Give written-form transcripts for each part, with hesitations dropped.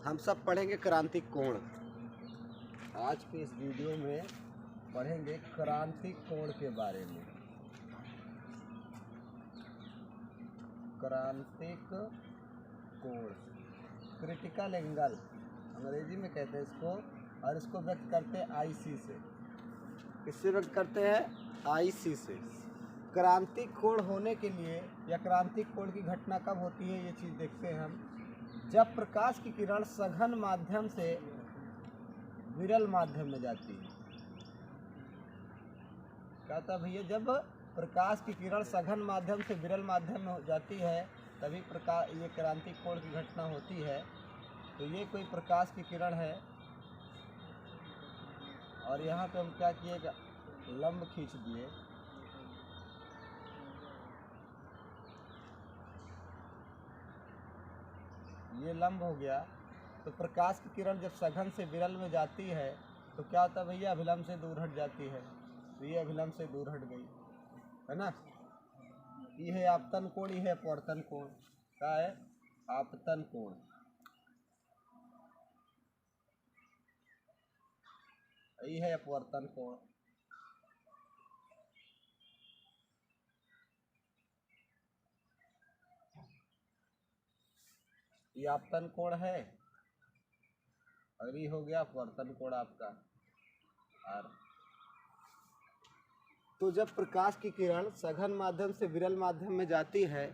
हम सब पढ़ेंगे क्रांतिक कोण। आज के इस वीडियो में पढ़ेंगे क्रांतिक कोण के बारे में। क्रांतिक कोण, क्रिटिकल एंगल अंग्रेजी में कहते हैं इसको, और इसको व्यक्त करते हैं आईसी से। किससे व्यक्त करते हैं? आईसी से। क्रांतिक कोण होने के लिए या क्रांतिक कोण की घटना कब होती है, ये चीज़ देखते हैं हम। जब प्रकाश की किरण सघन माध्यम से विरल माध्यम में जाती है। क्या था भैया? जब प्रकाश की किरण सघन माध्यम से विरल माध्यम में जाती है तभी ये क्रांतिक कोण की घटना होती है। तो ये कोई प्रकाश की किरण है और यहाँ पे हम क्या किए, लंब खींच दिए। ये लंब हो गया। तो प्रकाश की किरण जब सघन से विरल में जाती है तो क्या होता है भैया? अभिलंब से दूर हट जाती है। तो ये अभिलंब से दूर हट गई, है ना। ये है आपतन कोण, ये है अपवर्तन कोण। क्या है? आपतन कोण। ये है अपवर्तन कोण। ये आपतन कोण है और ये हो गया अपवर्तन कोण आपका आर। तो जब प्रकाश की किरण सघन माध्यम से विरल माध्यम में जाती है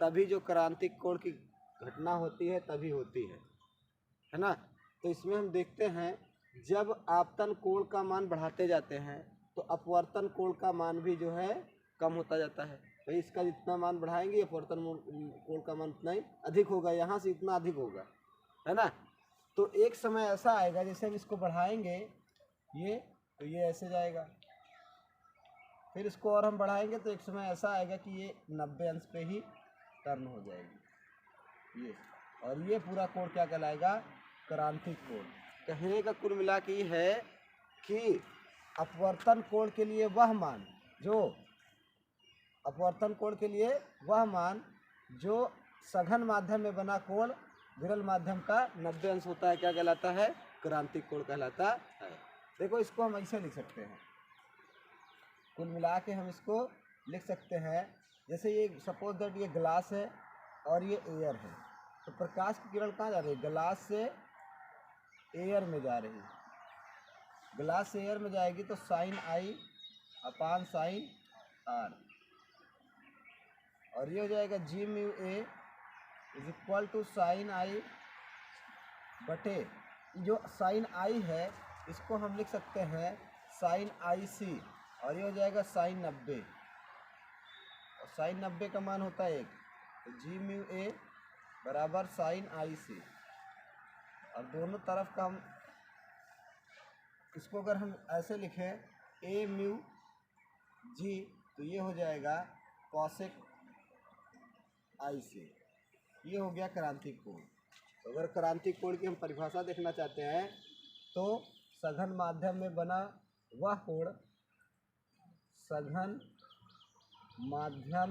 तभी जो क्रांतिक कोण की घटना होती है तभी होती है ना। तो इसमें हम देखते हैं जब आपतन कोण का मान बढ़ाते जाते हैं तो अपवर्तन कोण का मान भी जो है कम होता जाता है। तो इसका जितना मान बढ़ाएंगे अपवर्तन कोण का मान उतना ही अधिक होगा, यहाँ से इतना अधिक होगा, है ना। तो एक समय ऐसा आएगा जैसे हम इसको बढ़ाएंगे ये, तो ये ऐसे जाएगा। फिर इसको और हम बढ़ाएंगे तो एक समय ऐसा आएगा कि ये 90 अंश पे ही टर्न हो जाएगी ये। और ये पूरा कोण क्या कहलाएगा? क्रांतिक कोण। कहने का कुल मिला के ये है कि अपवर्तन कोण के लिए वह मान जो अपवर्तन कोण के लिए वह मान जो सघन माध्यम में बना कोण विरल माध्यम का 90 अंश होता है, क्या कहलाता है? क्रांतिक कोण कहलाता है। देखो इसको हम ऐसे लिख सकते हैं, कुल मिला के हम इसको लिख सकते हैं जैसे ये सपोज दैट ये ग्लास है और ये एयर है। तो प्रकाश की किरण कहाँ जा रही है? ग्लास से एयर में जा रही है। ग्लास से एयर में जाएगी तो sine i upon sine r, और ये हो जाएगा जी mu a is equal to sine i बटे जो साइन आई है इसको हम लिख सकते हैं साइन आई सी, और ये हो जाएगा साइन 90, और साइन 90 का मान होता है 1। तो जी म्यू ए बराबर साइन आई सी, और दोनों तरफ का हम इसको अगर हम ऐसे लिखें ए म्यू जी, तो ये हो जाएगा कॉसेक आई सी। ये हो गया क्रांतिक कोण। तो अगर क्रांतिक कोण की हम परिभाषा देखना चाहते हैं तो सघन माध्यम में बना वह कोण, सघन माध्यम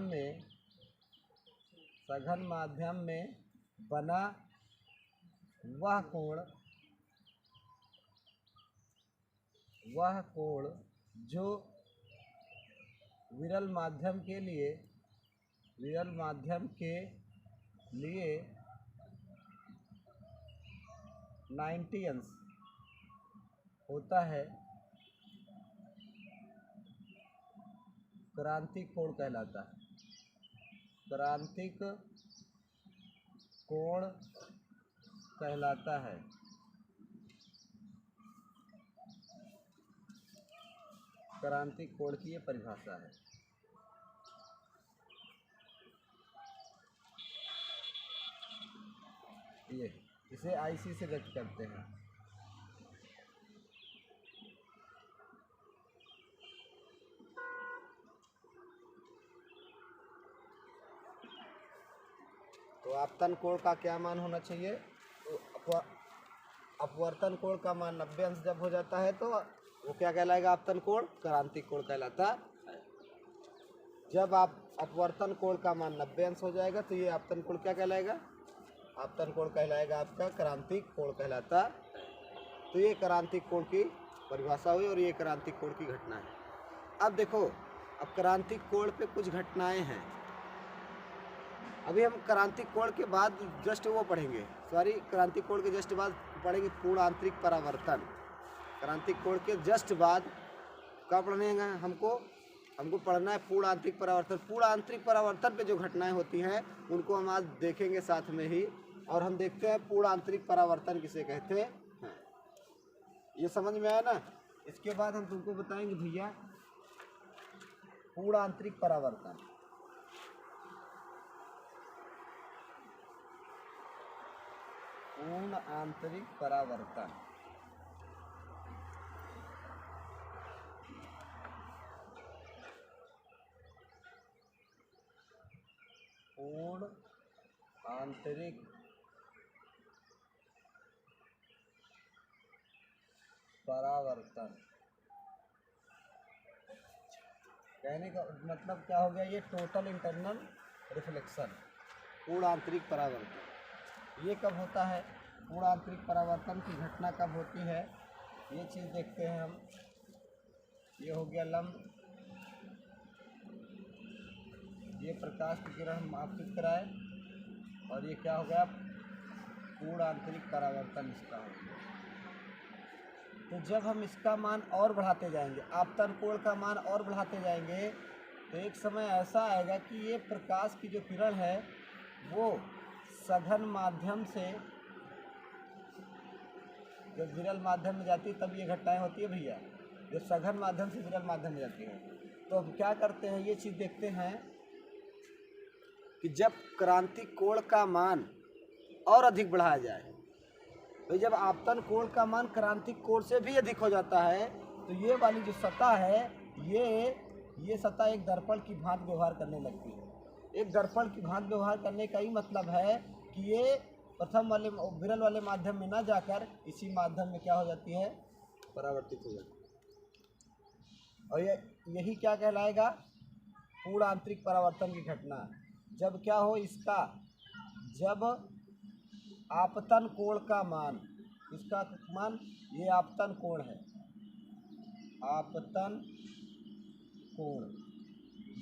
में बना वह कोण जो विरल माध्यम के लिए 90 अंश होता है, क्रांतिक कोण कहलाता है। क्रांतिक कोण कहलाता है। क्रांतिक कोण की ये परिभाषा है। ये इसे आईसी से व्यक्त करते हैं। तो आपतन कोण का क्या मान होना चाहिए? तो अपवर्तन कोण का मान 90 अंश जब हो जाता है तो वो क्या कहलाएगा? आपतन कोण, क्रांतिक कोण कहलाता है। जब आप अपवर्तन कोण का मान 90 अंश हो जाएगा तो ये आपतन कोण क्या कहलाएगा? आपतन कोण कहलाएगा आपका क्रांतिक कोण कहलाता है। तो ये क्रांतिक कोण की परिभाषा हुई और ये क्रांतिक कोण की घटना है। अब देखो, अब क्रांतिक कोण पे कुछ घटनाएं हैं। अभी हम क्रांतिक कोण के बाद जस्ट वो पढ़ेंगे, सॉरी, क्रांतिक कोण के जस्ट बाद पढ़ेंगे पूर्ण आंतरिक परावर्तन। क्रांतिक कोण के जस्ट बाद क्या पढ़ेंगे हमको पढ़ना है पूर्ण आंतरिक परावर्तन। पूर्ण आंतरिक परावर्तन पे जो घटनाएं होती हैं उनको हम आज देखेंगे साथ में ही। और हम देखते हैं पूर्ण आंतरिक परावर्तन किसे कहते हैं, ये समझ में आया ना। इसके बाद हम तुमको बताएंगे भैया पूर्ण आंतरिक परावर्तन। पूर्ण आंतरिक परावर्तन पूर्ण आंतरिक परावर्तन कहने का मतलब क्या हो गया, ये टोटल इंटरनल रिफ्लेक्शन। पूर्ण आंतरिक परावर्तन ये कब होता है, पूर्ण आंतरिक परावर्तन की घटना कब होती है, ये चीज़ देखते हैं हम। ये हो गया लंब, ये प्रकाश की किरण हम आपतित कराए, और ये क्या हो गया पूर्ण आंतरिक परावर्तन इसका हो गया। तो जब हम इसका मान और बढ़ाते जाएंगे, आपतन कोण का मान और बढ़ाते जाएंगे, तो एक समय ऐसा आएगा कि ये प्रकाश की जो किरण है वो सघन माध्यम से जब विरल माध्यम में जाती है तब ये घटनाएं होती है भैया। जब सघन माध्यम से विरल माध्यम में जाती है तो हम क्या करते हैं, ये चीज़ देखते हैं कि जब क्रांतिक कोण का मान और अधिक बढ़ाया जाए, तो जब आपतन कोण का मान क्रांतिक कोण से भी अधिक हो जाता है, तो ये वाली जो सतह है ये सतह एक दर्पण की भांति व्यवहार करने लगती है। एक दर्पण की भांति व्यवहार करने का ही मतलब है कि ये प्रथम वाले विरल वाले माध्यम में ना जाकर इसी माध्यम में क्या हो जाती है, परावर्तित हो जाती है। और यही क्या कहलाएगा, पूर्ण आंतरिक परावर्तन की घटना। जब क्या हो इसका, जब आपतन कोण का मान, इसका मान, ये आपतन कोण है, आपतन कोण,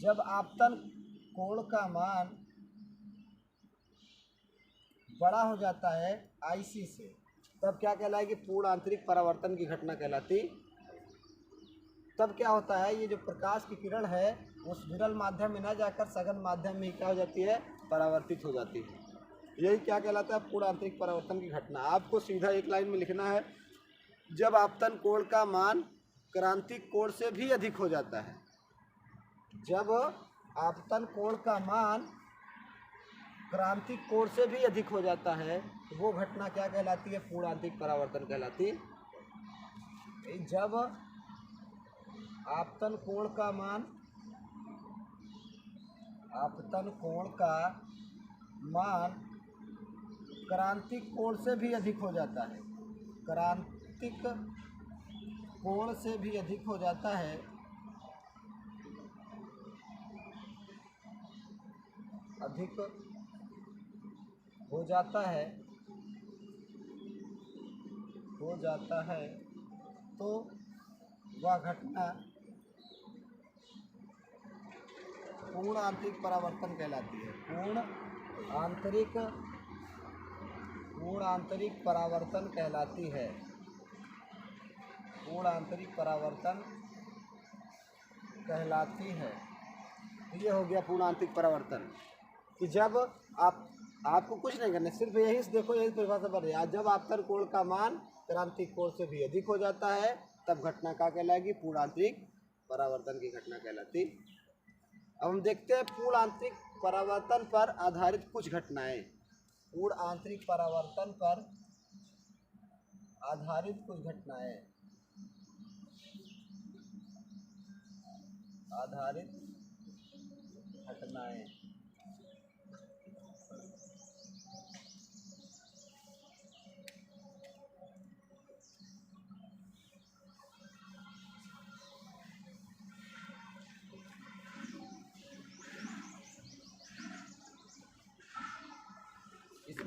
जब आपतन कोण का मान बड़ा हो जाता है IC से, तब क्या कहलाएगी, पूर्ण आंतरिक परावर्तन की घटना कहलाती। तब क्या होता है, ये जो प्रकाश की किरण है उस विरल माध्यम में ना जाकर सघन माध्यम में क्या हो जाती है, परावर्तित हो जाती है। यही क्या कहलाता है, पूर्ण आंतरिक परावर्तन की घटना। आपको सीधा एक लाइन में लिखना है, जब आपतन कोण का मान क्रांतिक कोण से भी अधिक हो जाता है, जब आपतन कोण का मान क्रांतिक कोण से भी अधिक हो जाता है, तो वो घटना क्या कहलाती है, पूर्ण आंतरिक परावर्तन कहलाती। जब आपतन कोण का मान, आपतन कोण का मान क्रांतिक कोण से भी अधिक हो जाता है, क्रांतिक कोण से भी अधिक हो जाता है, अधिक हो जाता है, तो वह घटना पूर्ण आंतरिक परावर्तन कहलाती है। पूर्ण आंतरिक परावर्तन कहलाती है। पूर्ण आंतरिक परावर्तन कहलाती है। ये हो गया पूर्ण आंतरिक परावर्तन, कि जब आपको कुछ नहीं करना, सिर्फ यही देखो, यही परिभाषा पर है। जब आपतन कोण का मान क्रांतिक कोण से भी अधिक हो जाता है, तब घटना क्या कहलाएगी, पूर्ण आंतरिक परावर्तन की घटना कहलाती। अब हम देखते हैं पूर्ण आंतरिक परावर्तन पर आधारित कुछ घटनाएं। पूर्ण आंतरिक परावर्तन पर आधारित कुछ घटनाएं,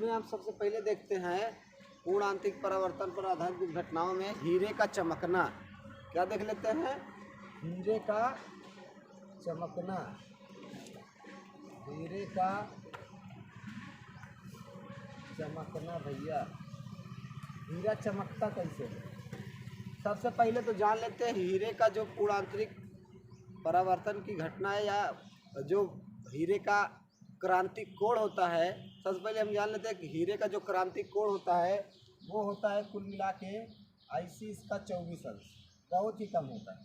इसमें हम सबसे पहले देखते हैं पूर्ण आंतरिक परावर्तन पर आधारित कुछ घटनाओं में हीरे का चमकना। क्या देख लेते हैं? हीरे का चमकना। हीरे का चमकना भैया, हीरा चमकता कैसे है? सबसे पहले तो जान लेते हैं हीरे का जो पूर्ण आंतरिक परावर्तन की घटना है या जो हीरे का क्रांतिक कोण होता है। सबसे पहले हम जान लेते हैं कि हीरे का जो क्रांतिक कोण होता है वो होता है कुल मिला के IC इसका 24 अंश, बहुत ही कम होता है,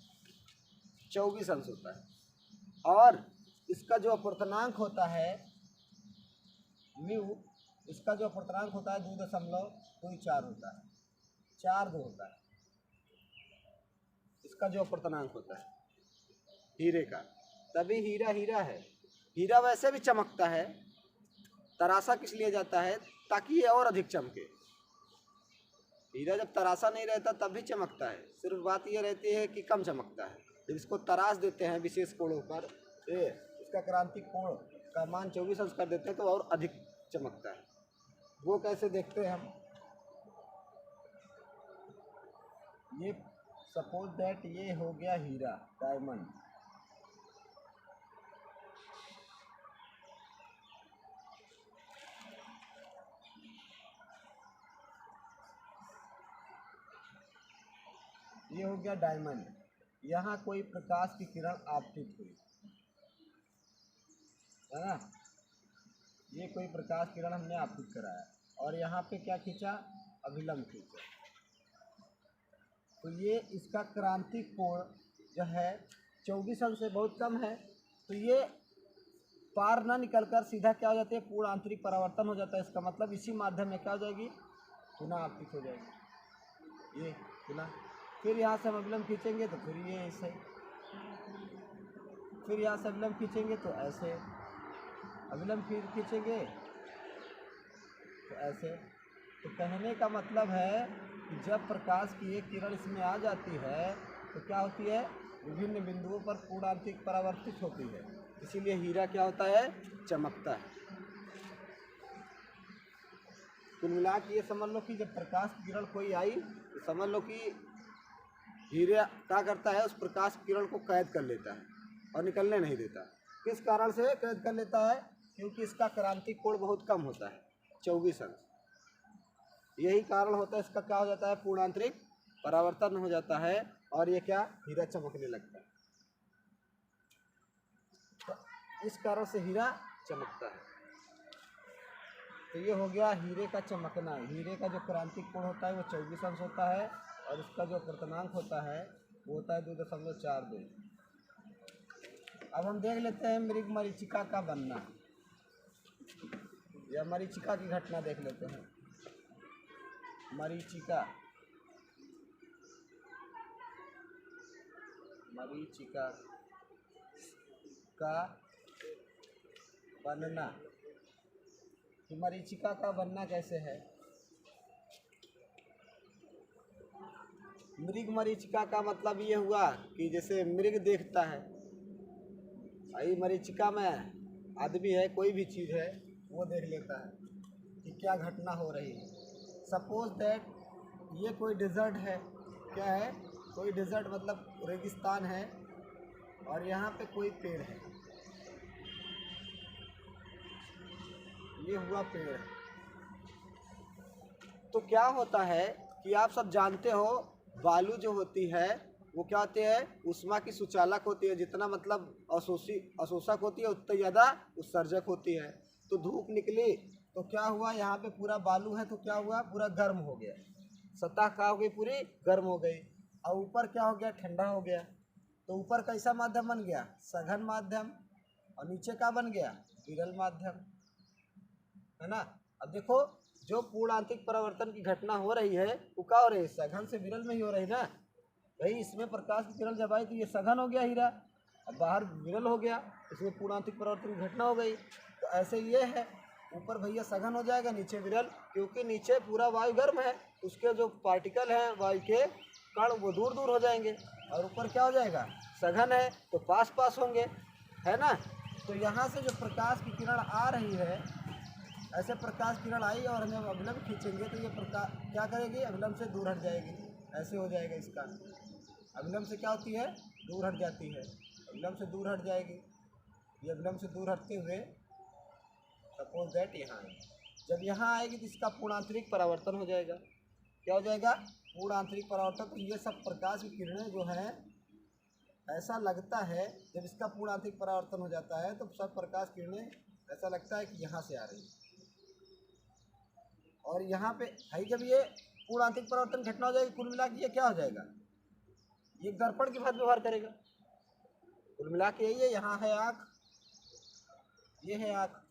24 अंश होता है। और इसका जो अपवर्तनांक होता है म्यू, इसका जो अपवर्तनांक होता है 2.24 होता है, 4.2 होता है इसका जो अपवर्तनांक होता है हीरे का। तभी हीरा हीरा है। हीरा वैसे भी चमकता है, तरासा किस लिए जाता है? ताकि ये और अधिक चमके। हीरा जब तरासा नहीं रहता तब भी चमकता है, सिर्फ बात ये रहती है कि कम चमकता है। जब इसको तराश देते हैं विशेष कोणों पर, इसका क्रांतिक कोण का मान 24 अंश कर देते हैं तो और अधिक चमकता है। वो कैसे देखते हैं हम? ये सपोज दैट ये हो गया हीरा, डायमंड। ये हो गया डायमंड। यहाँ कोई प्रकाश की किरण आपतित हुई, है ना? ये कोई प्रकाश किरण हमने आपतित कराया और यहाँ पे क्या खींचा? अभिलंब खींचा। तो ये इसका क्रांतिक कोण जो है 24 अंश से बहुत कम है, तो ये पार ना निकलकर सीधा क्या हो जाती है? पूर्ण आंतरिक परावर्तन हो जाता है। इसका मतलब इसी माध्यम में क्या हो जाएगी? पुनः आपतित हो जाएगी। ये पुनः, फिर यहाँ से हम अभिलंब खींचेंगे तो फिर ये ऐसे, फिर यहाँ से अभिलंब खींचेंगे तो ऐसे, अभिलंब फिर खींचेंगे तो ऐसे। तो कहने का मतलब है कि जब प्रकाश की एक किरण इसमें आ जाती है तो क्या होती है? विभिन्न बिंदुओं पर पूर्ण आंतरिक परावर्तित होती है। इसीलिए हीरा क्या होता है? चमकता है। कुल मिला के ये समझ लो कि जब प्रकाश की किरण कोई आई तो समझ लो कि हीरा क्या करता है? उस प्रकाश की किरण को कैद कर लेता है और निकलने नहीं देता। किस कारण से कैद कर लेता है? क्योंकि इसका क्रांतिक कोण बहुत कम होता है, 24 अंश। यही कारण होता है इसका क्या हो जाता है? पूर्ण आंतरिक परावर्तन हो जाता है और ये क्या? हीरा चमकने लगता है। तो इस कारण से हीरा चमकता है। तो ये हो गया हीरे का चमकना। हीरे का जो क्रांतिक कोण होता है वो 24 अंश होता है और इसका जो अपवर्तनांक होता है वो होता है 2.42। अब हम देख लेते हैं मृग मरीचिका का बनना या मरीचिका की घटना देख लेते हैं। मरीचिका, मरीचिका का बनना। तो मरीचिका का बनना कैसे है? मृग मरीचिका का मतलब ये हुआ कि जैसे मृग देखता है, आई मरीचिका में आदमी है, कोई भी चीज़ है, वो देख लेता है कि क्या घटना हो रही है। सपोज दैट ये कोई डिज़र्ट है। क्या है? कोई डिज़र्ट मतलब रेगिस्तान है और यहाँ पे कोई पेड़ है। ये हुआ पेड़। तो क्या होता है कि आप सब जानते हो बालू जो होती है वो क्या होती है? ऊष्मा की सुचालक होती है। जितना मतलब अशोषक होती है उतना ज़्यादा उत्सर्जक होती है। तो धूप निकली तो क्या हुआ? यहाँ पे पूरा बालू है तो क्या हुआ? पूरा गर्म हो गया, सतह क्या हो गई? पूरी गर्म हो गई। और ऊपर क्या हो गया? ठंडा हो गया। तो ऊपर कैसा माध्यम बन गया? सघन माध्यम। और नीचे क्या बन गया? विरल माध्यम, है ना? अब देखो जो पूर्ण आंतरिक परावर्तन की घटना हो रही है वो क्या हो रही है? सघन से विरल में ही हो रही ना भाई। इसमें प्रकाश की किरण जब आई तो ये सघन हो गया हीरा, अब बाहर विरल हो गया, इसमें पूर्ण आंतरिक परावर्तन की घटना हो गई। तो ऐसे ये है, ऊपर भैया सघन हो जाएगा, नीचे विरल, क्योंकि नीचे पूरा वायु गर्म है, उसके जो पार्टिकल हैं वायु के कण वो दूर दूर हो जाएंगे। और ऊपर क्या हो जाएगा? सघन है तो पास पास होंगे, है ना? तो यहाँ से जो प्रकाश की किरण आ रही है ऐसे प्रकाश किरण आई और हमें अभिलंब खींचेंगे तो ये प्रकाश क्या करेगी, अभिलंब से दूर हट जाएगी। ऐसे हो जाएगा इसका, अभिलंब से क्या होती है, दूर हट जाती है, अभिलंब से दूर हट जाएगी। ये अभिलंब से दूर हटते हुए सपोज दैट यहाँ आएगी। जब यहाँ आएगी तो इसका पूर्ण आंतरिक परावर्तन हो जाएगा। क्या हो जाएगा, पूर्ण आंतरिक परावर्तन। तो ये सब प्रकाश की किरणें जो हैं, ऐसा लगता है जब इसका पूर्ण आंतरिक परावर्तन हो जाता है तो सब प्रकाश किरणें ऐसा लगता है कि यहाँ से आ रही है। और यहाँ पे है जब ये पूर्ण आंतरिक परावर्तन घटना हो जाएगी, कुल मिला के ये क्या हो जाएगा, ये दर्पण की भांति व्यवहार करेगा। कुल मिला के यही है, यहाँ है आँख, ये है आँख।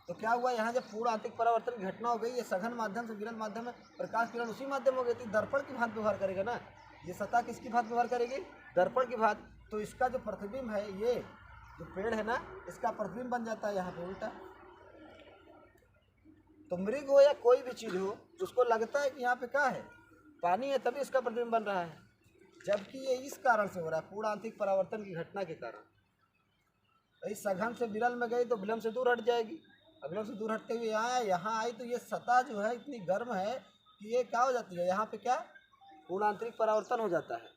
तो क्या हुआ, यहाँ जब पूर्ण आंतरिक परावर्तन की घटना हो गई, ये सघन माध्यम से विरल माध्यम में प्रकाश किरण उसी माध्यम हो गई थी, दर्पण की भांति व्यवहार करेगा ना। ये सतह किसकी भांति व्यवहार करेगी, दर्पण की भांति। तो इसका जो प्रतिबिंब है, ये जो पेड़ है ना, इसका प्रतिबिंब बन जाता है यहाँ पे उल्टा। तो मृग हो या कोई भी चीज़ हो, उसको लगता है कि यहाँ पे क्या है, पानी है, तभी इसका प्रतिबिंब बन रहा है, जबकि ये इस कारण से हो रहा है, पूर्ण आंतरिक परावर्तन की घटना के कारण। इस सघन से विरल में गई तो विलंब से दूर हट जाएगी, अविलंब से दूर हटते हुए यहाँ आई तो ये सतह जो है इतनी गर्म है कि ये क्या हो जाती है, यहाँ पे क्या पूर्ण आंतरिक परावर्तन हो जाता है।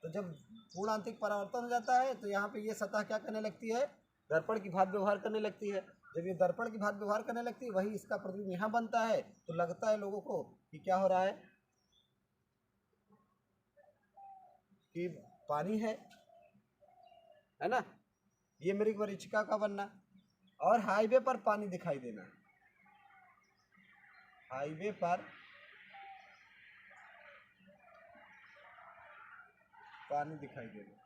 तो जब पूर्ण आंतरिक परावर्तन हो जाता है तो यहाँ पे ये सतह क्या करने लगती है, दर्पण की भांति व्यवहार करने लगती है। जब ये दर्पण की भांति व्यवहार करने लगती है, वही इसका प्रतिबिंब यहाँ बनता है। तो लगता है लोगों को कि क्या हो रहा है, कि पानी है ना। ये मृग मरीचिका का बनना। और हाईवे पर पानी दिखाई देना, हाईवे पर पानी दिखाई देना।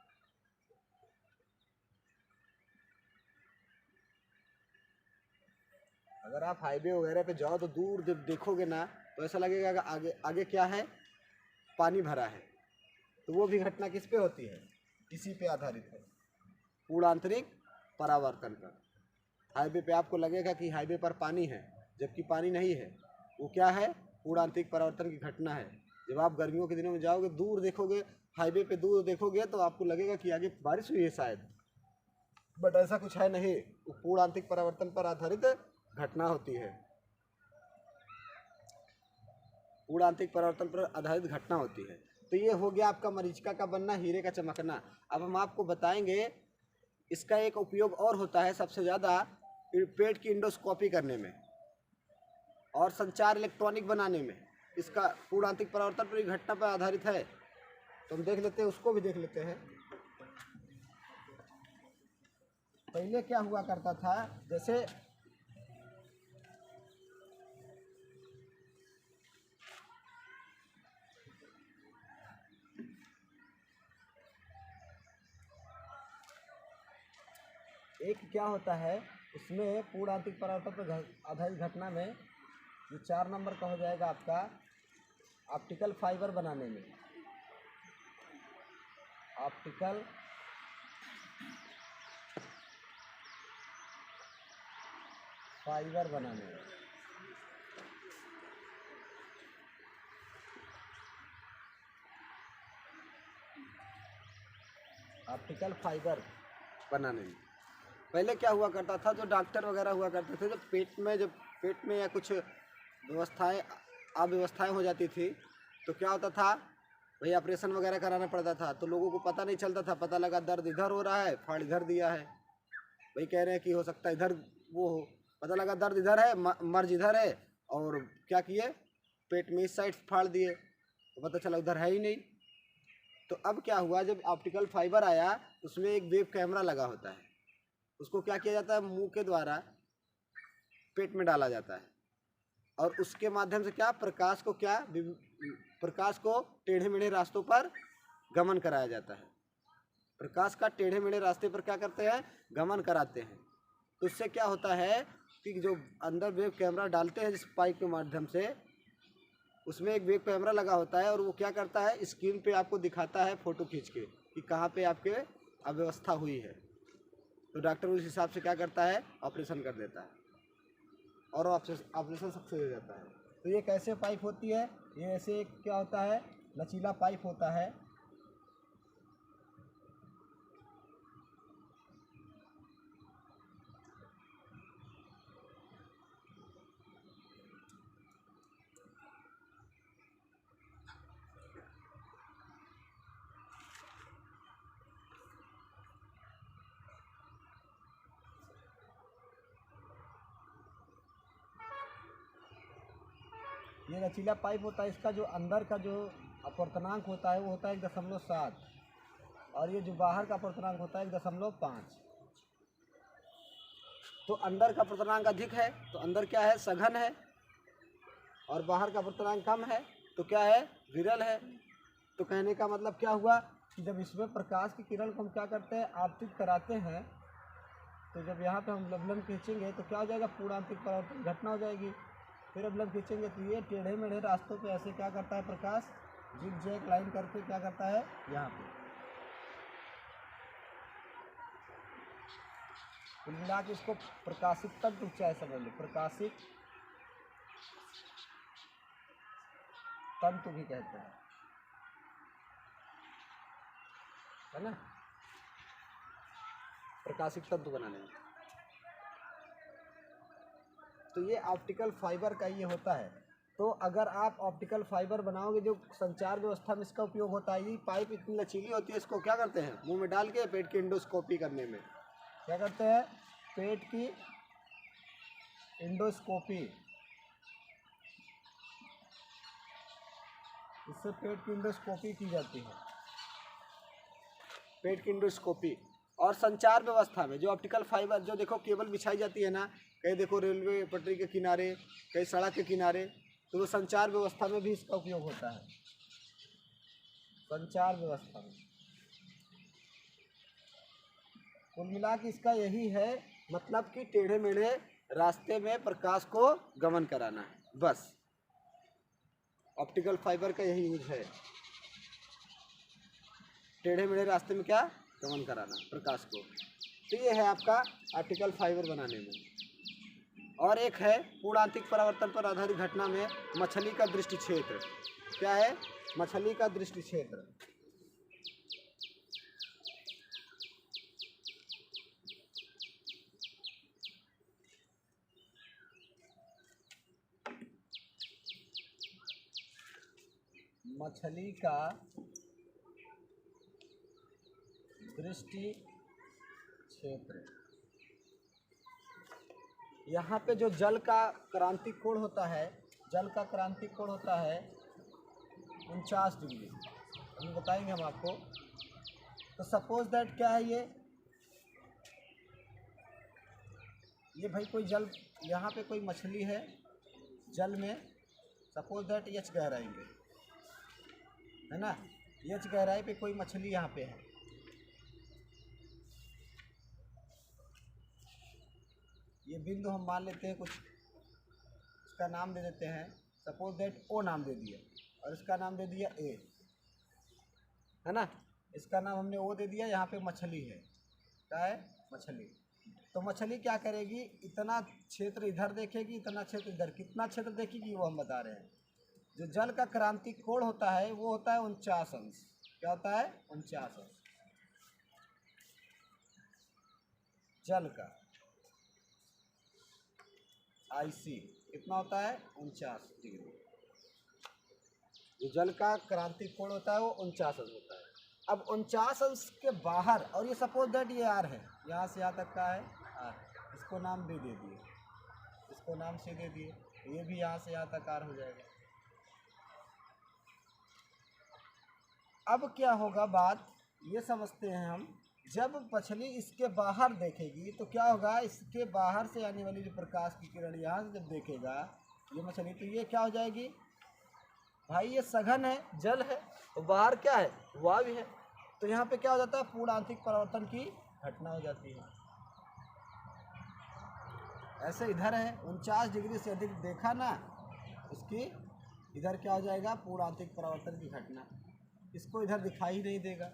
अगर आप हाईवे वगैरह पे जाओ तो दूर जब देखोगे ना तो ऐसा लगेगा कि आगे आगे क्या है, पानी भरा है। तो वो भी घटना किस पे होती है, इसी पे आधारित है, पूर्ण आंतरिक परावर्तन पर। हाईवे पे आपको लगेगा कि हाईवे पर पानी है, जबकि पानी नहीं है, वो क्या है, पूर्ण आंतरिक परावर्तन की घटना है। जब आप गर्मियों के दिनों में जाओगे, दूर देखोगे, हाईवे पे दूर देखोगे तो आपको लगेगा कि आगे बारिश हुई है शायद, बट ऐसा कुछ है नहीं, वो पूर्ण आंतरिक परावर्तन पर आधारित घटना होती है, पूर्ण आंतरिक परावर्तन पर आधारित घटना होती है। तो ये हो गया आपका मरीचिका का बनना, हीरे का चमकना। अब हम आपको बताएंगे इसका एक उपयोग और होता है सबसे ज़्यादा पेट की इंडोस्कोपी करने में और संचार इलेक्ट्रॉनिक बनाने में। इसका पूर्ण आंतरिक परावर्तन पर घटना पर आधारित है। तो हम देख लेते हैं, उसको भी देख लेते हैं। पहले क्या हुआ करता था, जैसे एक क्या होता है, उसमें पूर्ण आंतरिक परावर्तन पर आधारित घटना में जो 4 नंबर का हो जाएगा आपका ऑप्टिकल फाइबर बनाने में, ऑप्टिकल फाइबर बनाने में। ऑप्टिकल फाइबर बनाने में पहले क्या हुआ करता था, जो डॉक्टर वगैरह हुआ करते थे, जब पेट में या कुछ व्यवस्थाएं अव्यवस्थाएं हो जाती थी तो क्या होता था, भाई ऑपरेशन वगैरह कराना पड़ता था। तो लोगों को पता नहीं चलता था, पता लगा दर्द इधर हो रहा है, फाड़ इधर दिया है, भाई कह रहे हैं कि हो सकता है इधर वो हो, पता लगा दर्द इधर है, मर्ज इधर है, और क्या किए, पेट में इस साइड फाड़ दिए, तो पता चला उधर है ही नहीं। तो अब क्या हुआ, जब ऑप्टिकल फाइबर आया उसमें एक वेब कैमरा लगा होता है, उसको क्या किया जाता है, मुंह के द्वारा पेट में डाला जाता है और उसके माध्यम से क्या, प्रकाश को टेढ़े मेढ़े रास्तों पर गमन कराया जाता है। प्रकाश का टेढ़े मेढ़े रास्ते पर क्या करते हैं, गमन कराते हैं। तो उससे क्या होता है कि जो अंदर वेब कैमरा डालते हैं जिस पाइप के माध्यम से, उसमें एक वेब कैमरा लगा होता है और वो क्या करता है, स्क्रीन पे आपको दिखाता है फ़ोटो खींच के कि कहाँ पे आपके अव्यवस्था हुई है। तो डॉक्टर उस हिसाब से क्या करता है, ऑपरेशन कर देता है और ऑपरेशन सक्सेस हो जाता है। तो ये कैसे पाइप होती है, ये ऐसे क्या होता है, लचीला पाइप होता है, ये लचीला पाइप होता है, इसका जो अंदर का जो अपवर्तनांक होता है वो होता है 1.7 और ये जो बाहर का अपवर्तनांक होता है 1.5। तो अंदर का अपवर्तनांक अधिक है तो अंदर क्या है, सघन है, और बाहर का अपवर्तनांक कम है तो क्या है, विरल है। तो कहने का मतलब क्या हुआ कि जब इसमें प्रकाश की किरण को हम क्या करते हैं, आपतित कराते हैं, तो जब यहाँ पे हम लवलन खींचेंगे तो क्या हो जाएगा, पूर्णांतिक परावर्तन घटना हो जाएगी। फिर लवलन खींचेंगे तो ये टेढ़े मेढ़े रास्तों पे ऐसे क्या करता है, प्रकाश जिग जैग लाइन करके क्या करता है, यहाँ पे कुल मिला के इसको प्रकाशिक तंतु चाहे समझ लो, प्रकाशिक तंतु भी कहते हैं, है ना, प्रकाशिक तंतु बनाने में। तो ये ऑप्टिकल फाइबर का ये होता है। तो अगर आप ऑप्टिकल फाइबर बनाओगे, जो संचार व्यवस्था में इसका उपयोग होता है, ये पाइप इतनी लचीली होती है, इसको क्या करते हैं, मुंह में डाल के पेट की इंडोस्कोपी करने में क्या करते हैं, पेट की इंडोस्कोपी, इससे पेट की इंडोस्कोपी की जाती है, पेट की इंडोस्कोपी। और संचार व्यवस्था में जो ऑप्टिकल फाइबर, जो देखो केबल बिछाई जाती है ना, कहीं देखो रेलवे पटरी के किनारे, कहीं सड़क के किनारे, तो वो संचार व्यवस्था में भी इसका उपयोग होता है, संचार व्यवस्था में। कुल मिला के इसका यही है मतलब कि टेढ़े मेढ़े रास्ते में प्रकाश को गमन कराना है, बस ऑप्टिकल फाइबर का यही यूज है, टेढ़े मेढ़े रास्ते में क्या गमन कराना प्रकाश को। तो ये है आपका ऑप्टिकल फाइबर बनाने में। और एक है पूर्णांतिक परावर्तन पर आधारित घटना में मछली का दृष्टि क्षेत्र। क्या है, मछली का दृष्टि क्षेत्र। मछली का दृष्टि क्षेत्र, यहाँ पे जो जल का क्रांतिक कोण होता है, जल का क्रांतिक कोण होता है 49 डिग्री, अभी बताएंगे हम आपको। तो सपोज दैट क्या है ये भाई कोई जल, यहाँ पे कोई मछली है जल में, सपोज दैट एच गहराई पे है ना, एच गहराई पे कोई मछली यहाँ पे है। ये बिंदु हम मान लेते हैं कुछ, इसका नाम दे देते हैं, सपोज दैट ओ नाम दे दिया और इसका नाम दे दिया ए, है ना, इसका नाम हमने ओ दे दिया। यहाँ पे मछली है, क्या है, मछली। तो मछली क्या करेगी, इतना क्षेत्र इधर देखेगी, इतना क्षेत्र इधर, कितना क्षेत्र देखेगी वो हम बता रहे हैं। जो जल का क्रांतिक कोण होता है वो होता है 49 अंश। क्या होता है, 49 अंश जल का, IC कितना होता है, 49 डिग्री। जो जल का क्रांतिक कोण होता है वो 49 अंश होता है। अब 49 अंश के बाहर, और ये सपोज दैट ये R है, यहाँ से यहाँ तक का है R, इसको नाम B दे दिए, इसको नाम C दे दिए, ये भी यहाँ से यहाँ तक R हो जाएगा। अब क्या होगा, बात ये समझते हैं हम, जब मछली इसके बाहर देखेगी तो क्या होगा, इसके बाहर से आने वाली जो प्रकाश की किरण यहाँ से जब देखेगा ये मछली, तो ये क्या हो जाएगी भाई, ये सघन है, जल है, तो बाहर क्या है, वायु है, तो यहाँ पे क्या हो जाता है, पूर्णांतिक परावर्तन की घटना हो जाती है। ऐसे इधर है 49 डिग्री से अधिक देखा ना, उसकी इधर क्या हो जाएगा, पूर्णांतिक परावर्तन की घटना। इसको इधर दिखाई नहीं देगा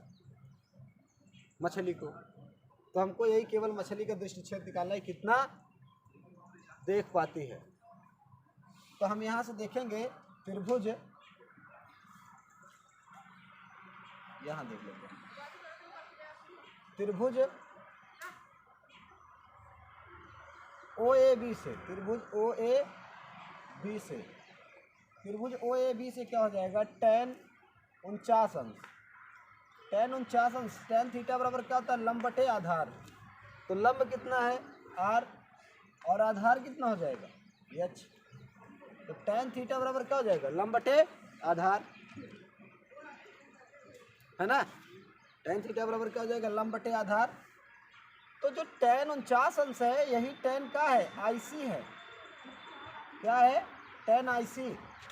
मछली को, तो हमको यही केवल मछली का दृष्टि क्षेत्र निकालना है, कितना देख पाती है। तो हम यहाँ से देखेंगे त्रिभुज, यहाँ देख लेते हैं त्रिभुज OAB से, त्रिभुज OAB से, त्रिभुज OAB से क्या हो जाएगा, tan 49 अंश, tan 49 अंश, tan थीटा बराबर क्या होता है, लंब बटे आधार। तो लंब कितना है R, और आधार कितना हो जाएगा H, तो tan थीटा बराबर क्या हो जाएगा, लंब बटे आधार, है ना। tan थीटा बराबर क्या हो जाएगा, लंब बटे आधार। तो जो tan 49 अंश है यही tan का है, IC है। क्या है, tan IC।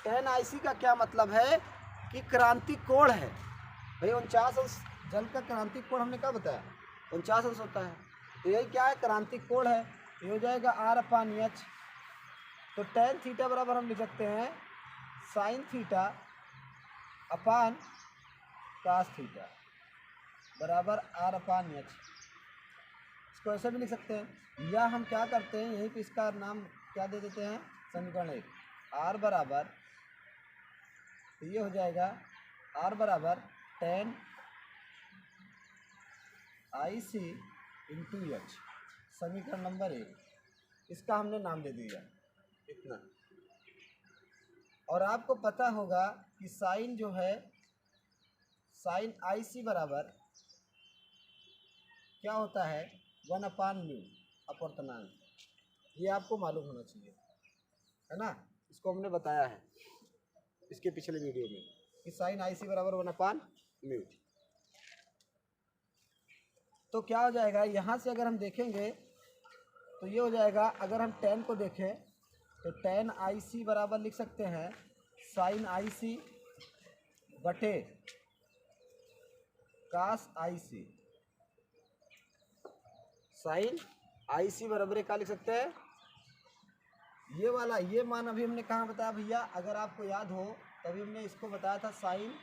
tan IC का क्या मतलब है कि क्रांतिक कोण है भाई। 49 अंश जल का क्रांतिक कोण हमने क्या बताया, 49 अंश होता है। तो यही क्या है, क्रांतिक कोण है। ये हो जाएगा R/H। तो tan थीटा बराबर हम लिख सकते हैं sin theta upon cos theta बराबर R/H। इसको ऐसे भी लिख सकते हैं, या हम क्या करते हैं यहीं पे इसका नाम क्या दे देते हैं, समीकरण 1 R बराबर, तो ये हो जाएगा R बराबर tan IC इंटू H, समीकरण नंबर 1। इसका हमने नाम दे दिया इतना। और आपको पता होगा कि साइन जो है, साइन IC बराबर क्या होता है, 1/μ अपवर्तनांक। ये आपको मालूम होना चाहिए, है ना। इसको हमने बताया है इसके पिछले वीडियो में कि साइन IC बराबर 1/μ। तो क्या हो जाएगा, यहाँ से अगर हम देखेंगे तो ये हो जाएगा, अगर हम tan को देखें तो tan IC बराबर लिख सकते हैं साइन IC बटे cos IC। साइन IC बराबर क्या लिख सकते हैं, ये वाला, ये मान अभी हमने कहाँ बताया भैया, अगर आपको याद हो तभी हमने इसको बताया था साइन,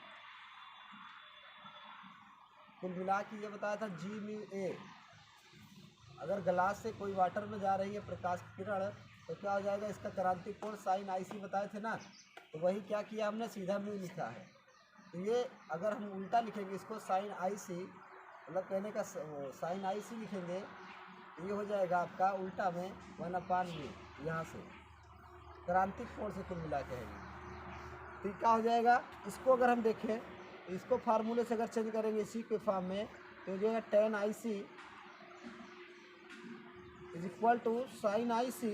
कुल मिला के ये बताया था G/μ A। अगर ग्लास से कोई वाटर में जा रही है प्रकाश की किरण तो क्या हो जाएगा, इसका क्रांतिक कोण साइन IC बताए थे ना। तो वही क्या किया हमने, सीधा म्यू लिखा है। तो ये अगर हम उल्टा लिखेंगे इसको, साइन IC मतलब कहने का साइन IC लिखेंगे तो ये हो जाएगा आपका उल्टा में 1/μ, यहाँ से क्रांतिक कोण से कुल मिला के है। तो क्या हो जाएगा, इसको अगर हम देखें तो इसको फार्मूले से अगर चेंज करेंगे इसी के फॉर्म में तो हो जाएगा tan IC is equal to sine IC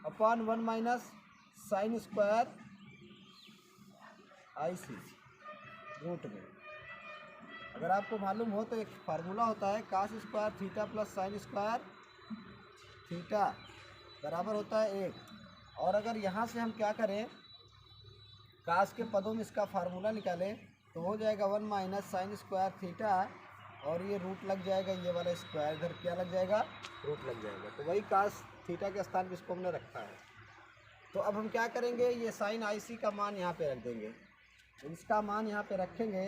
upon 1 minus sine square IC root में। अगर आपको मालूम हो तो एक फार्मूला होता है cos square theta plus sine square theta बराबर होता है 1। और अगर यहाँ से हम क्या करें, cos के पदों में इसका फार्मूला निकालें तो हो जाएगा 1 माइनस साइन स्क्वायर थीटा, और ये रूट लग जाएगा, ये वाला स्क्वायर इधर क्या लग जाएगा, रूट लग जाएगा। तो वही cos थीटा के स्थान पर इसको हमने रखा है। तो अब हम क्या करेंगे, ये साइन IC का मान यहाँ पे रख देंगे। इसका मान यहाँ पे रखेंगे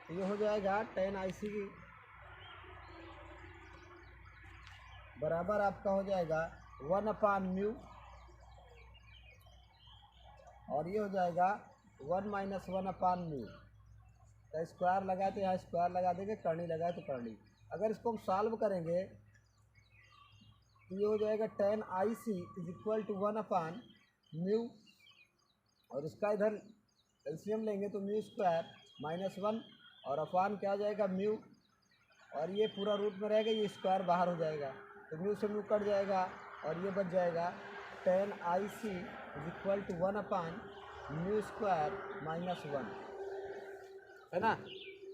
तो ये हो जाएगा tan IC बराबर आपका हो जाएगा 1/μ, और ये हो जाएगा 1 माइनस 1/μ का स्क्वायर लगाए तो यहाँ स्क्वायर लगा देंगे, करनी लगाए तो करनी। अगर इसको हम सॉल्व करेंगे तो ये हो जाएगा tan IC is equal to 1/μ, और इसका इधर एलसीएम लेंगे तो म्यू स्क्वायर माइनस 1 और अपान क्या आ जाएगा म्यू, और ये पूरा रूट में रहेगा, ये स्क्वायर बाहर हो जाएगा तो म्यू से म्यू कट जाएगा और ये बच जाएगा tan IC is equal to 1/μ square minus 1, है ना।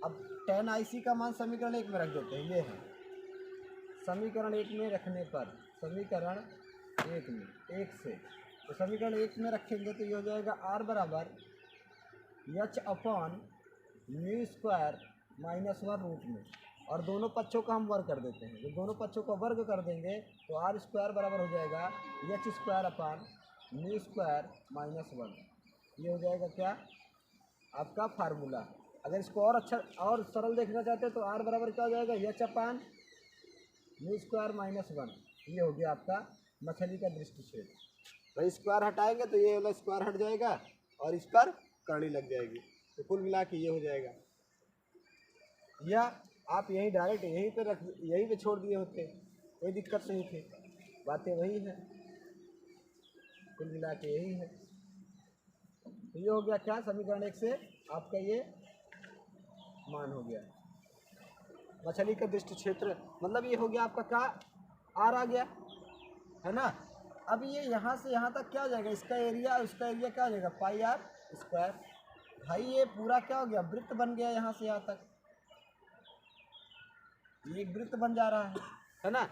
अब tan IC का मान समीकरण 1 में रख देते हैं, ये है समीकरण 1 में रखने पर, समीकरण 1 में 1 से, तो समीकरण 1 में रखेंगे तो ये हो जाएगा R बराबर H upon mu square minus 1 root में, और दोनों पक्षों का हम वर्ग कर देते हैं। जब दोनों पक्षों का वर्ग कर देंगे तो R स्क्वायर बराबर हो जाएगा H square upon mu square minus 1। ये हो जाएगा क्या, आपका फार्मूला। अगर इसको और अच्छा और सरल देखना चाहते हैं तो R बराबर क्या हो जाएगा, H upon mu square minus 1। ये हो गया आपका मछली का दृष्टिक्षेप। भाई स्क्वायर हटाएंगे तो ये वाला स्क्वायर हट जाएगा और इस पर करनी लग जाएगी, तो कुल मिला के ये हो जाएगा। या आप यहीं डायरेक्ट यहीं पे रख, यहीं पे छोड़ दिए होते, कोई दिक्कत नहीं थी, बातें वही है, कुल मिला के यही है। तो ये हो गया क्या, समीकरण 1 से आपका ये मान हो गया मछली का दृष्टि क्षेत्र, मतलब ये हो गया आपका क्या, R आ गया, है ना। अब ये यहाँ से यहाँ तक क्या हो जाएगा, इसका एरिया उसका एरिया क्या हो जाएगा, पाई आर स्क्वायर। भाई ये पूरा क्या हो गया, वृत्त बन गया यहाँ से यहाँ तक, ये एक वृत्त बन जा रहा है ना।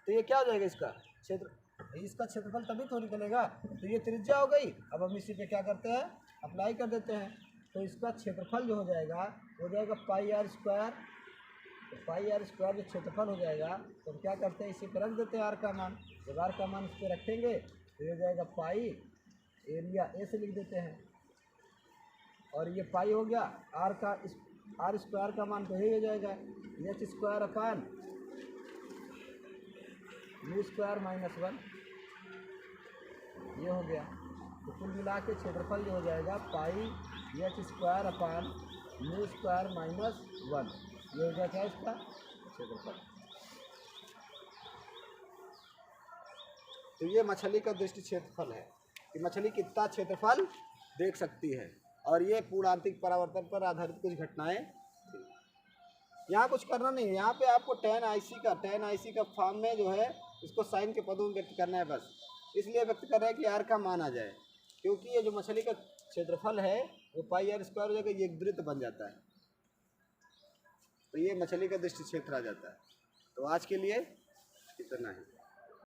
तो ये क्या हो जाएगा, इसका क्षेत्र, इसका क्षेत्रफल तभी तो निकलेगा। तो ये त्रिज्या हो गई। अब हम इसी पे क्या करते हैं, अप्लाई कर देते हैं। तो इसका क्षेत्रफल जो हो जाएगा पाई आर स्क्वायर। तो पाई आर स्क्वायर जो क्षेत्रफल हो जाएगा, तो क्या करते हैं, इसी पर रख देते हैं आर का मान। जब आर का मान इस पर रखेंगे तो ये हो जाएगा पाई, एरिया ए से लिख देते हैं, और ये पाई हो गया, आर का आर स्क्वायर का मान तो यही हो जाएगा H square upon mu square -1, ये हो गया। तो कुल मिला के क्षेत्रफल जो हो जाएगा pi H square upon mu square -1, ये हो गया क्या इसका क्षेत्रफल। तो ये मछली का दृष्टि क्षेत्रफल है कि मछली कितना क्षेत्रफल देख सकती है, और ये पूर्णांतिक परावर्तन पर आधारित कुछ घटनाएं थी। यहाँ कुछ करना नहीं है, यहाँ पे आपको tan IC का फॉर्म में जो है इसको साइन के पदों में व्यक्त करना है बस। इसलिए व्यक्त कर रहे हैं कि आर का मान आ जाए, क्योंकि ये जो मछली का क्षेत्रफल है वो पाई आर स्क्वायर हो जाएगा, ये एक वृत्त बन जाता है, तो ये मछली का दृष्टि क्षेत्र आ जाता है। तो आज के लिए इतना ही।